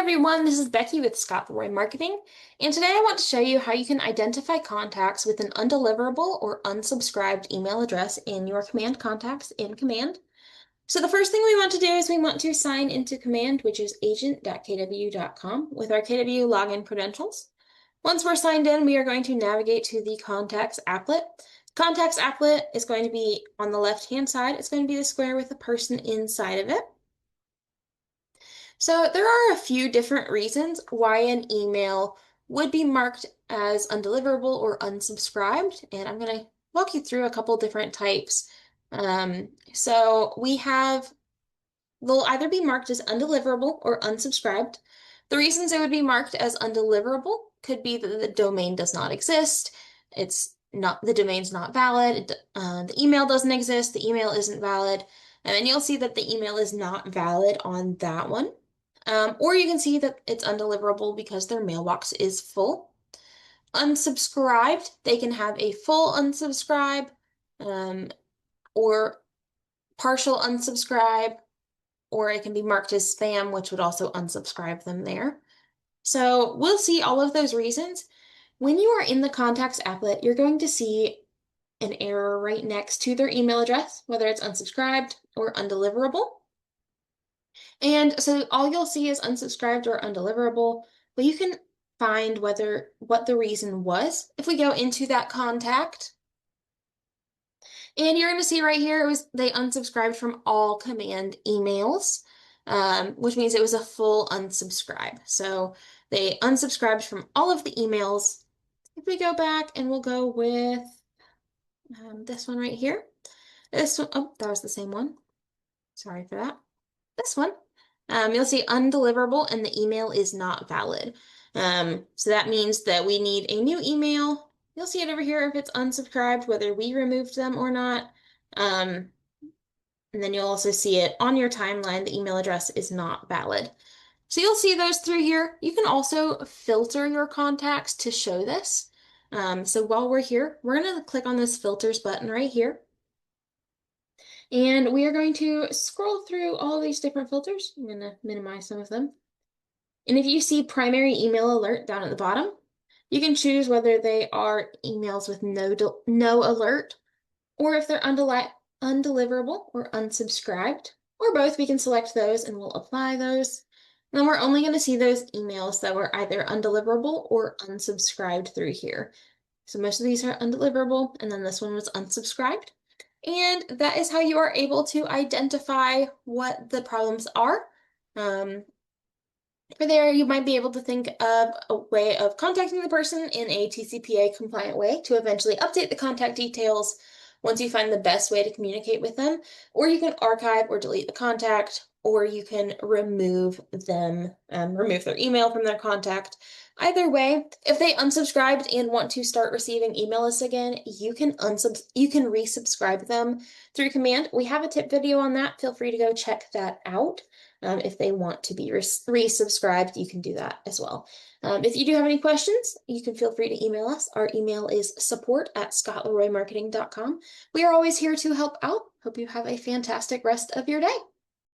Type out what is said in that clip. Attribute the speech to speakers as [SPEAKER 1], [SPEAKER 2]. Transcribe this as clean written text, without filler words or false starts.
[SPEAKER 1] everyone, this is Becky with Scott Leroy Marketing, and today I want to show you how you can identify contacts with an undeliverable or unsubscribed email address in your command contacts in Command. So the first thing we want to do is we want to sign into Command, which is agent.kw.com with our KW login credentials. Once we're signed in, we are going to navigate to the Contacts applet. Contacts applet is going to be on the left-hand side. It's going to be the square with a person inside of it. So there are a few different reasons why an email would be marked as undeliverable or unsubscribed, and I'm going to walk you through a couple different types. So they'll either be marked as undeliverable or unsubscribed. The reasons it would be marked as undeliverable could be that the domain does not exist. The domain's not valid. The email doesn't exist. The email isn't valid. And then you'll see that the email is not valid on that one. Or you can see that it's undeliverable because their mailbox is full. Unsubscribed, they can have a full unsubscribe or partial unsubscribe, or it can be marked as spam, which would also unsubscribe them there. So we'll see all of those reasons. When you are in the Contacts applet, you're going to see an error right next to their email address, whether it's unsubscribed or undeliverable. And so all you'll see is unsubscribed or undeliverable, but you can find what the reason was if we go into that contact. And you're going to see right here they unsubscribed from all Command emails, which means it was a full unsubscribe. So they unsubscribed from all of the emails. If we go back and we'll go with this one right here. This one, oh, that was the same one. Sorry for that. This one. You'll see undeliverable and the email is not valid. So that means that we need a new email. You'll see it over here if it's unsubscribed, whether we removed them or not. And then you'll also see it on your timeline. The email address is not valid. So you'll see those through here. You can also filter your contacts to show this. So while we're here, we're going to click on this filters button right here. And we are going to scroll through all these different filters. I'm going to minimize some of them. And if you see primary email alert down at the bottom, you can choose whether they are emails with no alert, or if they're undeliverable or unsubscribed, or both. We can select those and we'll apply those. And then we're only going to see those emails that were either undeliverable or unsubscribed through here. So most of these are undeliverable, and then this one was unsubscribed. And that is how you are able to identify what the problems are. For there, you might be able to think of a way of contacting the person in a TCPA compliant way to eventually update the contact details once you find the best way to communicate with them, or you can archive or delete the contact, or you can remove them, remove their email from their contact. Either way, if they unsubscribed and want to start receiving email lists again, you can resubscribe them through Command. We have a tip video on that. Feel free to go check that out. If they want to be resubscribed, you can do that as well. If you do have any questions, you can feel free to email us. Our email is support@scottleroymarketing.com. We are always here to help out. Hope you have a fantastic rest of your day.